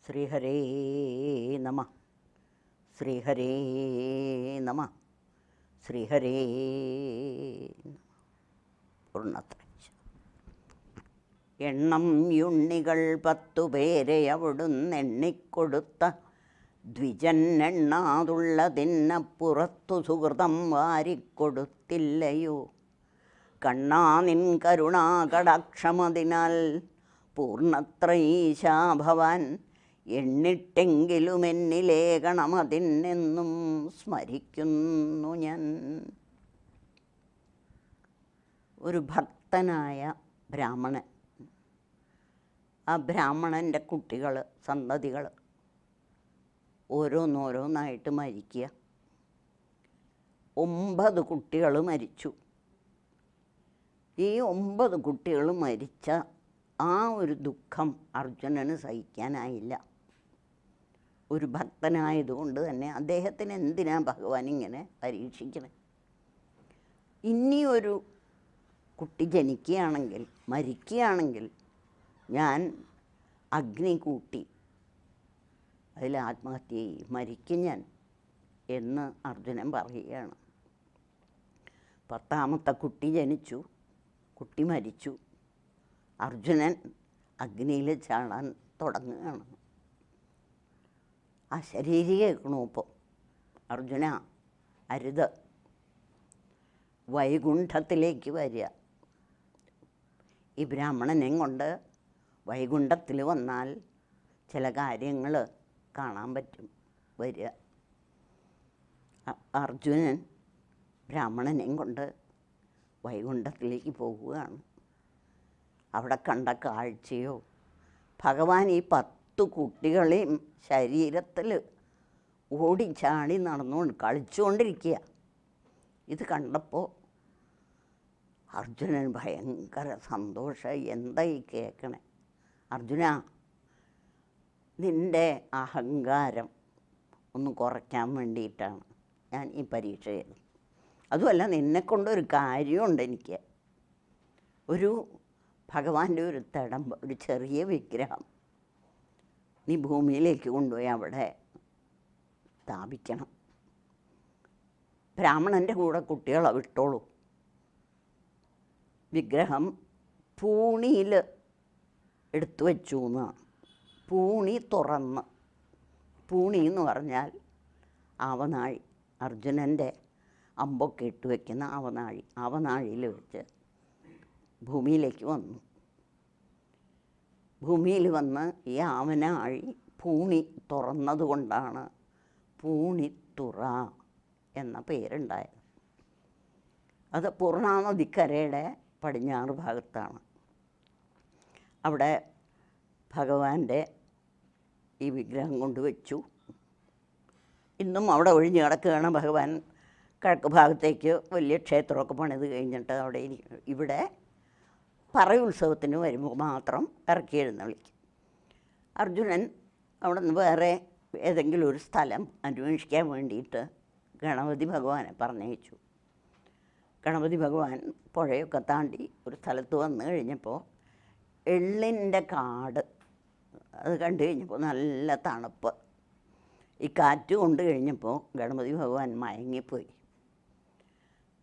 ശ്രീഹരേ നമ ശ്രീഹരേ നമ ശ്രീഹരേ പൂർണ്ണത്ര എണ്ണം യുണ്ണികൾ 10 പേരെ അവിടുന്ന് എണ്ണിക്കൊടുത്ത ദ്വിജൻ എണ്ണാതുള്ളതിനപ്പുറത്തു സുഹൃതം വാരിക്കൊടുത്തില്ലയോ. കണ്ണാ നിൻ കരുണാകടാക്ഷമതിനാൽ പൂർണ്ണത്രയീശാ ഭവാൻ എണ്ണിട്ടെങ്കിലും എന്നിലേകണമതിനെന്നും സ്മരിക്കുന്നു ഞാൻ. ഒരു ഭക്തനായ ബ്രാഹ്മണൻ, ആ ബ്രാഹ്മണൻ്റെ കുട്ടികൾ, സന്തതികൾ ഓരോന്നോരോന്നായിട്ട് മരിക്കുക. 9 കുട്ടികൾ മരിച്ചു. ഈ 9 കുട്ടികൾ മരിച്ച ആ ഒരു ദുഃഖം അർജുനന് സഹിക്കാനായില്ല. ഒരു ഭക്തനായതുകൊണ്ട് തന്നെ അദ്ദേഹത്തിന് എന്തിനാ ഭഗവാൻ ഇങ്ങനെ പരീക്ഷിക്കണേ? ഇനിയൊരു കുട്ടി ജനിക്കുകയാണെങ്കിൽ, മരിക്കുകയാണെങ്കിൽ ഞാൻ അഗ്നി കൂട്ടി അതിൽ ആത്മഹത്യ ചെയ്യും, മരിക്കും ഞാൻ എന്ന് അർജുനൻ പറയുകയാണ്. 10ാമത്തെ കുട്ടി ജനിച്ചു, കുട്ടി മരിച്ചു. അർജുനൻ അഗ്നിയിൽ ചാടാൻ തുടങ്ങുകയാണ്. ആ ശരീരം കേൾക്കണു. ഇപ്പോൾ അർജുന അരുത്, വൈകുണ്ഠത്തിലേക്ക് വരിക. ഈ ബ്രാഹ്മണനെ കൊണ്ട് വൈകുണ്ഠത്തിൽ വന്നാൽ ചില കാര്യങ്ങൾ കാണാൻ പറ്റും. വരിക. അർജുനൻ ബ്രാഹ്മണനെയും കൊണ്ട് വൈകുണ്ഠത്തിലേക്ക് പോവുകയാണ്. അവിടെ കണ്ട കാഴ്ചയോ, ഭഗവാൻ ഈ 10 കുട്ടികളെയും ശരീരത്തിൽ ഓടിച്ചാടി നടന്നുകൊണ്ട് കളിച്ചുകൊണ്ടിരിക്കുക. ഇത് കണ്ടപ്പോൾ അർജുനൻ ഭയങ്കര സന്തോഷം. എന്തായി കേൾക്കണേ? അർജുന, നിൻ്റെ അഹങ്കാരം ഒന്ന് കുറയ്ക്കാൻ വേണ്ടിയിട്ടാണ് ഞാൻ ഈ പരീക്ഷ ചെയ്തത്. അതുമല്ല, നിന്നെക്കൊണ്ടൊരു കാര്യമുണ്ട് എനിക്ക്. ഒരു ഭഗവാന്റെ ഒരു തടമ്പ്, ഒരു ചെറിയ വിഗ്രഹം നീ ഭൂമിയിലേക്ക് കൊണ്ടുപോയി അവിടെ സ്ഥാപിക്കണം. ബ്രാഹ്മണൻ്റെ കൂടെ കുട്ടികളെ വിട്ടോളൂ. വിഗ്രഹം പൂണിയിൽ എടുത്തു വച്ചു എന്നാണ്. പൂണി തുറന്ന്, പൂണി എന്ന് പറഞ്ഞാൽ ആവനാഴി, അർജുനൻ്റെ അമ്പൊക്കെ ഇട്ട് വയ്ക്കുന്ന ആവനാഴി. ആവനാഴിയിൽ വെച്ച് ഭൂമിയിലേക്ക് വന്നു. ഭൂമിയിൽ വന്ന് ഈ ആവനാഴി പൂണി തുറന്നതുകൊണ്ടാണ് പൂണിത്തുറ എന്ന പേരുണ്ടായത്. അത് പൂർണ്ണാനദിക്കരയുടെ പടിഞ്ഞാറ് ഭാഗത്താണ്. അവിടെ ഭഗവാന്റെ ഈ വിഗ്രഹം കൊണ്ടുവച്ചു. ഇന്നും അവിടെ ഒഴിഞ്ഞു കിടക്കുകയാണ്. ഭഗവാൻ കിഴക്ക് ഭാഗത്തേക്ക് വലിയ ക്ഷേത്രമൊക്കെ പണിത് കഴിഞ്ഞിട്ട് അവിടെ ഇവിടെ പറയുത്സവത്തിന് വരുമ്പോൾ മാത്രം ഇറക്കി എഴുന്നള്ളിക്കും. അർജുനൻ അവിടെ നിന്ന് വേറെ ഏതെങ്കിലും ഒരു സ്ഥലം അന്വേഷിക്കാൻ വേണ്ടിയിട്ട് ഗണപതി ഭഗവാനെ പറഞ്ഞയച്ചു. ഗണപതി ഭഗവാൻ പുഴയൊക്കെ താണ്ടി ഒരു സ്ഥലത്ത് വന്നു കഴിഞ്ഞപ്പോൾ എള്ളിൻ്റെ കാട് അത് കണ്ടു കഴിഞ്ഞപ്പോൾ നല്ല തണുപ്പ്. ഈ കാറ്റ് കൊണ്ട് കഴിഞ്ഞപ്പോൾ ഗണപതി ഭഗവാൻ മയങ്ങിപ്പോയി.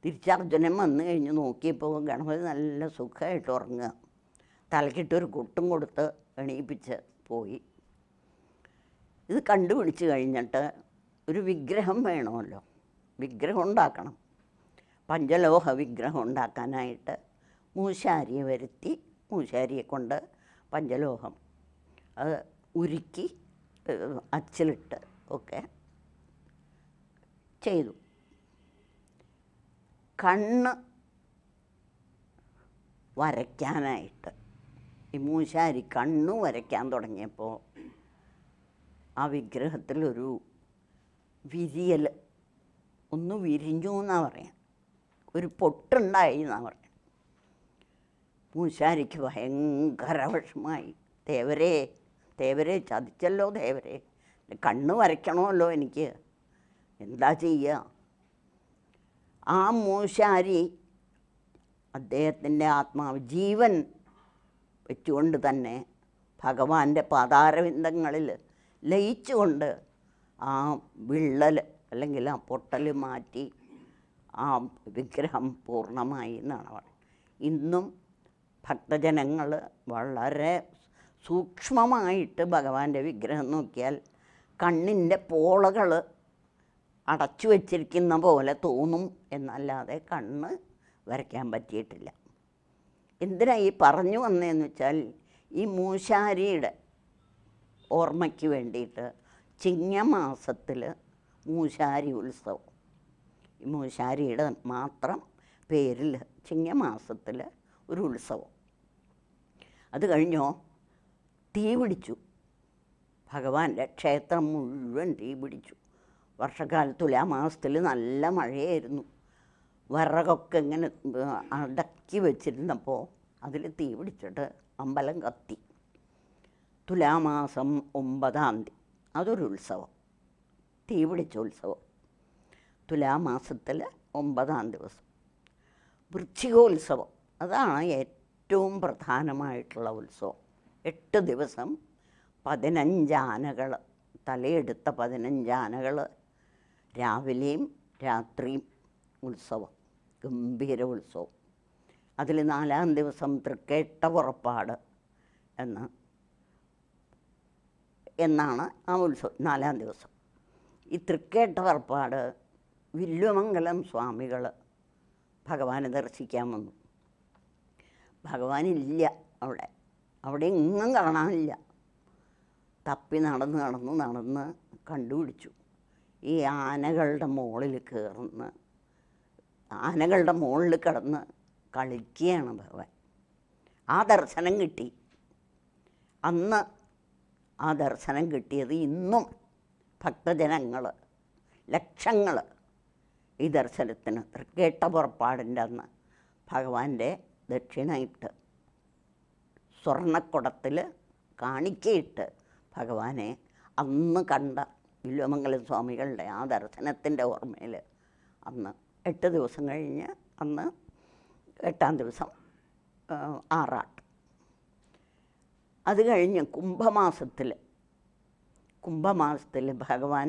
തിരിച്ചർജുനൻ വന്നു കഴിഞ്ഞ് നോക്കിയപ്പോൾ ഗണപതി നല്ല സുഖമായിട്ട് ഉറങ്ങുക. തലക്കിട്ടൊരു കൊട്ടും കൊടുത്ത് എണീപ്പിച്ച് പോയി. ഇത് കണ്ടുപിടിച്ച് കഴിഞ്ഞിട്ട് ഒരു വിഗ്രഹം വേണമല്ലോ, വിഗ്രഹം ഉണ്ടാക്കണം. പഞ്ചലോഹ വിഗ്രഹം ഉണ്ടാക്കാനായിട്ട് മൂശാരിയെ വരുത്തി, മൂശാരിയെ കൊണ്ട് പഞ്ചലോഹം അത് ഉരുക്കി അച്ചിലിട്ട് ഒക്കെ ചെയ്തു. കണ്ണ് വരയ്ക്കാനായിട്ട് ഈ മൂശാരി കണ്ണ് വരയ്ക്കാൻ തുടങ്ങിയപ്പോൾ ആ വിഗ്രഹത്തിലൊരു വിരിയൽ ഒന്ന് വിരിഞ്ഞു എന്നാണ് പറയാം, ഒരു പൊട്ടുണ്ടായി എന്നാണ് പറയാം. മൂശാരിക്ക് ഭയങ്കര വിഷമായി. തേവരെ ചതിച്ചല്ലോ, തേവരെ കണ്ണ് വരയ്ക്കണമല്ലോ എനിക്ക്, എന്താ ചെയ്യുക? ആ മൂശാരി അദ്ദേഹത്തിൻ്റെ ആത്മാവ് ജീവൻ വെച്ചുകൊണ്ട് തന്നെ ഭഗവാന്റെ പാതാരവിന്ദങ്ങളിൽ ലയിച്ചുകൊണ്ട് ആ വിള്ളൽ അല്ലെങ്കിൽ ആ പൊട്ടൽ മാറ്റി ആ വിഗ്രഹം പൂർണ്ണമായി എന്നാണ് പറയുന്നത്. ഇന്നും ഭക്തജനങ്ങൾ വളരെ സൂക്ഷ്മമായിട്ട് ഭഗവാന്റെ വിഗ്രഹം നോക്കിയാൽ കണ്ണിൻ്റെ പോളകൾ അടച്ചു വച്ചിരിക്കുന്ന പോലെ തോന്നും എന്നല്ലാതെ കണ്ണ് വരയ്ക്കാൻ പറ്റിയിട്ടില്ല. എന്തിനാ ഈ പറഞ്ഞു വന്നതെന്ന് വെച്ചാൽ, ഈ മൂശാരിയുടെ ഓർമ്മയ്ക്ക് വേണ്ടിയിട്ട് ചിങ്ങമാസത്തിൽ മൂശാരി ഉത്സവം, ഈ മൂശാരിയുടെ മാത്രം പേരിൽ ചിങ്ങമാസത്തിൽ ഒരു ഉത്സവം. അത് കഴിഞ്ഞോ തീ പിടിച്ചു, ഭഗവാന്റെ ക്ഷേത്രം മുഴുവൻ തീ പിടിച്ചു. വർഷക്കാലത്ത് തുലാമാസത്തിൽ നല്ല മഴയായിരുന്നു. വിറകൊക്കെ ഇങ്ങനെ അടക്കി വെച്ചിരുന്നപ്പോൾ അതിൽ തീ പിടിച്ചിട്ട് അമ്പലം കത്തി. തുലാമാസം 9-ാം തീയതി അതൊരു ഉത്സവം, തീ പിടിച്ച ഉത്സവം. തുലാമാസത്തിൽ 9-ാം ദിവസം വൃശ്ചികോത്സവം, അതാണ് ഏറ്റവും പ്രധാനമായിട്ടുള്ള ഉത്സവം. 8 ദിവസം 15 ആനകൾ, തലയെടുത്ത 15 ആനകൾ, രാവിലെയും രാത്രിയും ഉത്സവം, ഗംഭീര ഉത്സവം. അതിൽ 4-ാം ദിവസം തൃക്കേട്ട പുറപ്പാട് എന്നാണ് ആ ഉത്സവം. 4-ാം ദിവസം ഈ തൃക്കേട്ട പുറപ്പാട് വില്വമംഗലം സ്വാമികൾ ഭഗവാനെ ദർശിക്കാൻ വന്നു. ഭഗവാനില്ല അവിടെ എങ്ങും കാണാനില്ല. തപ്പി നടന്ന് കണ്ടുപിടിച്ചു. ഈ ആനകളുടെ മുകളിൽ ആനകളുടെ മുകളിൽ കിടന്ന് കളിക്കുകയാണ് ഭഗവാൻ. ആ ദർശനം കിട്ടി. അന്ന് ആ ദർശനം കിട്ടിയത് ഇന്നും ഭക്തജനങ്ങൾ ലക്ഷങ്ങൾ ഈ ദർശനത്തിന് തൃക്കേട്ട പുറപ്പാടിൻ്റെ അന്ന് ഭഗവാന്റെ ദക്ഷിണയിട്ട് സ്വർണ്ണക്കുടത്തിൽ കാണിക്കയിട്ട് ഭഗവാനെ അന്ന് കണ്ട വില്വമംഗലം സ്വാമികളുടെ ആ ദർശനത്തിൻ്റെ ഓർമ്മയിൽ അന്ന് 8 ദിവസം കഴിഞ്ഞ് അന്ന് 8-ാം ദിവസം ആറാട്ട്. അത് കഴിഞ്ഞ് കുംഭമാസത്തിൽ ഭഗവാൻ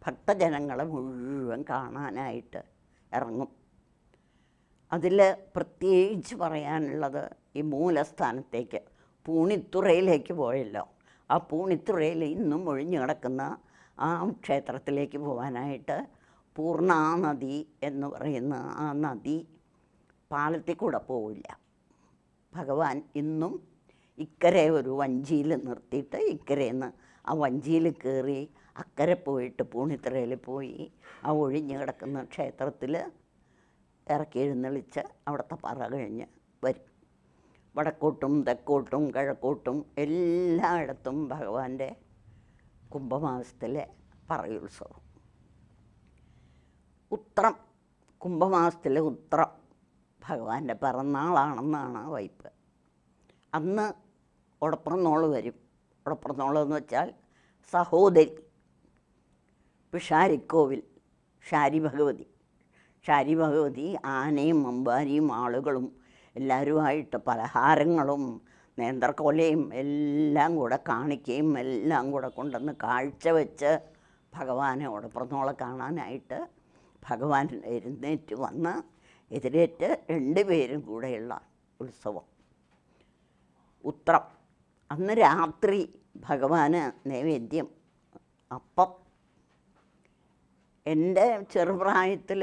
ഭക്തജനങ്ങളെ മുഴുവൻ കാണാനായിട്ട് ഇറങ്ങും. അതിൽ പ്രത്യേകിച്ച് പറയാനുള്ളത് ഈ മൂലസ്ഥാനത്തേക്ക് പൂണിത്തുറയിലേക്ക് പോയല്ലോ. ആ പൂണിത്തുറയിൽ ഇന്നും ഒഴിഞ്ഞു കിടക്കുന്ന ആ ക്ഷേത്രത്തിലേക്ക് പോകാനായിട്ട് പൂർണ്ണാനദി എന്ന് പറയുന്ന ആ നദി പാലത്തിൽ കൂടെ പോവില്ല. ഭഗവാൻ ഇന്നും ഇക്കരെ ഒരു വഞ്ചിയിൽ നിർത്തിയിട്ട് ഇക്കരയിൽ ആ വഞ്ചിയിൽ കയറി അക്കരെ പോയിട്ട് പൂണിത്തുറയിൽ പോയി ആ ഒഴിഞ്ഞു കിടക്കുന്ന ക്ഷേത്രത്തിൽ ഇറക്കി എഴുന്നള്ളിച്ച് അവിടുത്തെ പറ കഴിഞ്ഞ് വരും. വടക്കോട്ടും തെക്കോട്ടും കിഴക്കോട്ടും എല്ലായിടത്തും ഭഗവാന്റെ കുംഭമാസത്തിലെ പറയുത്സവം. ഉത്രം, കുംഭമാസത്തിലെ ഉത്രം ഭഗവാന്റെ പിറന്നാളാണെന്നാണ് വൈപ്പ്. അന്ന് ഒടപ്പുറന്നോള് വരും. ഒടപ്പുറന്നോളെന്ന് വെച്ചാൽ സഹോദരി. പിഷാരിക്കോവിൽ ഷാരി ഭഗവതി ആനയും അമ്പാരിയും ആളുകളും എല്ലാവരുമായിട്ട് പലഹാരങ്ങളും നേന്ത്രക്കൊലയും എല്ലാം കൂടെ കാണിക്കുകയും എല്ലാം കൂടെ കൊണ്ടുവന്ന് കാഴ്ച വെച്ച് ഭഗവാനെ ഒടപ്പുറന്നോളെ കാണാനായിട്ട് ഭഗവാൻ എഴുന്നേറ്റ് വന്ന് എതിരേറ്റ് 2 പേരും കൂടെയുള്ള ഉത്സവം ഉത്രം. അന്ന് രാത്രി ഭഗവാന് നൈവേദ്യം അപ്പം. എൻ്റെ ചെറുപ്രായത്തിൽ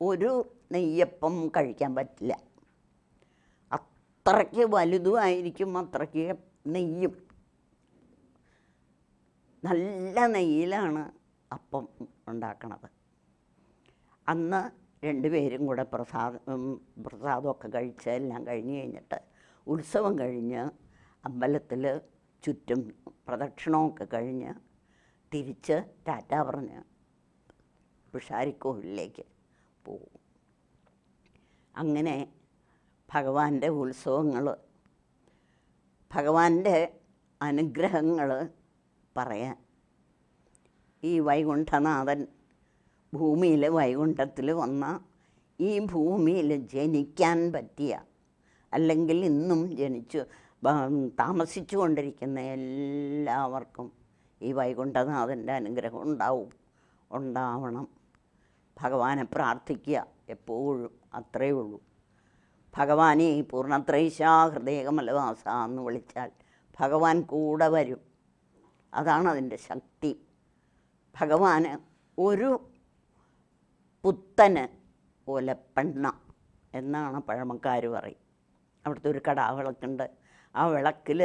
ഒരു നെയ്യപ്പം കഴിക്കാൻ പറ്റില്ല. അത്രയ്ക്ക് വലുതുമായിരിക്കും, അത്രയ്ക്ക് നെയ്യും. നല്ല നെയ്യിലാണ് അപ്പം ഉണ്ടാക്കണത്. അന്ന് 2 പേരും കൂടെ പ്രസാദമൊക്കെ കഴിച്ച് എല്ലാം കഴിഞ്ഞ് കഴിഞ്ഞിട്ട് ഉത്സവം കഴിഞ്ഞ് അമ്പലത്തിൽ ചുറ്റും പ്രദക്ഷിണമൊക്കെ കഴിഞ്ഞ് തിരിച്ച് ടാറ്റ പറഞ്ഞ് പിഷാരിക്കോവിലേക്ക് പോകും. അങ്ങനെ ഭഗവാന്റെ ഉത്സവങ്ങൾ, ഭഗവാന്റെ അനുഗ്രഹങ്ങൾ പറയാൻ ഈ വൈകുണ്ഠനാഥൻ ഭൂമിയിൽ വൈകുണ്ഠത്തിൽ വന്ന ഈ ഭൂമിയിൽ ജനിക്കാൻ പറ്റിയ, അല്ലെങ്കിൽ ഇന്നും താമസിച്ചു കൊണ്ടിരിക്കുന്ന എല്ലാവർക്കും ഈ വൈകുണ്ഠനാഥൻ്റെ അനുഗ്രഹം ഉണ്ടാവണം. ഭഗവാനെ പ്രാർത്ഥിക്കുക എപ്പോഴും, അത്രയേ ഉള്ളൂ. ഭഗവാനെ പൂർണ്ണത്രൈശ ഹൃദയകമലവാസ എന്ന് വിളിച്ചാൽ ഭഗവാൻ കൂടെ വരും. അതാണ് അതിൻ്റെ ശക്തി. ഭഗവാന് ഒരു പുത്തന് ഒലപ്പെണ്ണ എന്നാണ് പഴമക്കാർ പറയും. അവിടുത്തെ ഒരു കടാവിളക്കുണ്ട്. ആ വിളക്കിൽ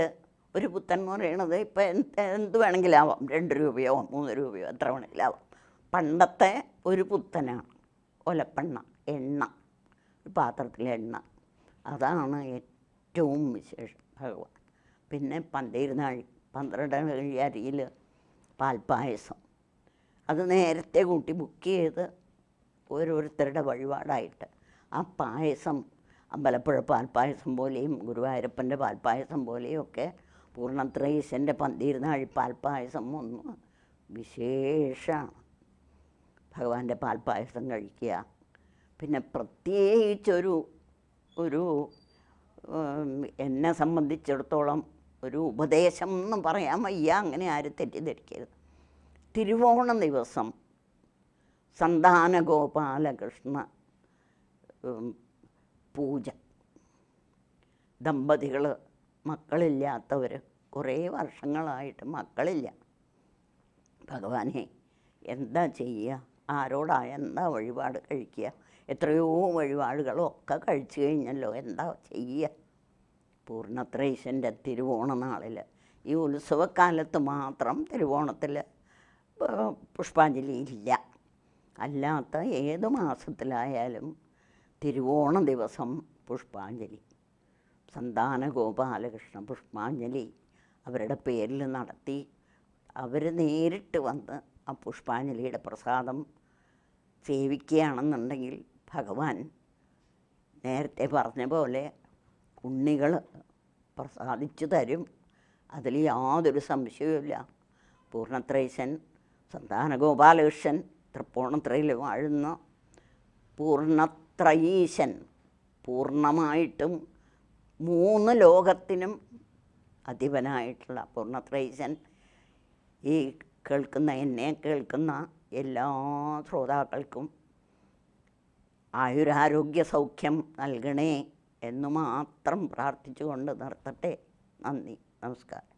ഒരു പുത്തൻ എന്ന് പറയണത് ഇപ്പം എന്ത് വേണമെങ്കിലും ആവാം, 2 രൂപയോ 3 രൂപയോ എത്ര വേണമെങ്കിലും ആവാം. പണ്ടത്തെ ഒരു പുത്തനാണ് ഒലപ്പെണ്ണ, എണ്ണ, ഒരു പാത്രത്തിലെ എണ്ണ. അതാണ് ഏറ്റവും വിശേഷം ഭഗവാൻ. പിന്നെ പന്തീരുന്നാഴി 12 അരിയിൽ പാൽപ്പായസം, അത് നേരത്തെ കൂട്ടി ബുക്ക് ചെയ്ത് ഓരോരുത്തരുടെ വഴിപാടായിട്ട് ആ പായസം അമ്പലപ്പുഴ പാൽപ്പായസം പോലെയും ഗുരുവായൂരപ്പൻ്റെ പാൽപ്പായസം പോലെയും ഒക്കെ പൂർണ്ണത്രയീശൻ്റെ പന്തീരുന്നാഴി പാൽപ്പായസം ഒന്ന് വിശേഷമാണ്. ഭഗവാന്റെ പാൽപ്പായസം കഴിക്കുക. പിന്നെ പ്രത്യേകിച്ചൊരു എന്നെ സംബന്ധിച്ചിടത്തോളം ഒരു ഉപദേശം എന്ന് പറയാൻ വയ്യ, അങ്ങനെ ആരും തെറ്റിദ്ധരിക്കരുത്. തിരുവോണ ദിവസം സന്താനഗോപാലകൃഷ്ണ പൂജ. ദമ്പതികൾ മക്കളില്ലാത്തവർ കുറേ വർഷങ്ങളായിട്ട് മക്കളില്ല. ഭഗവാനെ എന്താ ചെയ്യുക, ആരോടാ എന്താ വഴിപാട് കഴിക്കുക, എത്രയോ വഴിപാടുകളൊക്കെ കഴിച്ചു കഴിഞ്ഞല്ലോ, എന്താ ചെയ്യുക? പൂർണ്ണത്രയീശൻ്റെ തിരുവോണ നാളിൽ ഈ ഉത്സവക്കാലത്ത് മാത്രം തിരുവോണത്തിൽ പുഷ്പാഞ്ജലി ഇല്ല. അല്ലാത്ത ഏത് മാസത്തിലായാലും തിരുവോണ ദിവസം പുഷ്പാഞ്ജലി, സന്താനഗോപാലകൃഷ്ണ പുഷ്പാഞ്ജലി അവരുടെ പേരിൽ നടത്തി അവർ നേരിട്ട് വന്ന് ആ പുഷ്പാഞ്ജലിയുടെ പ്രസാദം സേവിക്കുകയാണെന്നുണ്ടെങ്കിൽ ഭഗവാൻ നേരത്തെ പറഞ്ഞ പോലെ ഉണ്ണികൾ പ്രസാദിച്ചു തരും. അതിൽ യാതൊരു സംശയവുമില്ല. പൂർണ്ണത്രയീശൻ സന്താനഗോപാലകൃഷ്ണൻ തൃപ്പൂണിത്തുറയിൽ വാഴുന്ന പൂർണ്ണത്രയീശൻ പൂർണ്ണമായിട്ടും 3 ലോകത്തിനും അധിപനായിട്ടുള്ള പൂർണ്ണത്രയീശൻ ഈ എന്നെ കേൾക്കുന്ന എല്ലാ ശ്രോതാക്കൾക്കും ആയുരാരോഗ്യ സൗഖ്യം നൽകണേ എന്ന് മാത്രം പ്രാർത്ഥിച്ചുകൊണ്ട് നിർത്തട്ടെ. നന്ദി, നമസ്കാരം.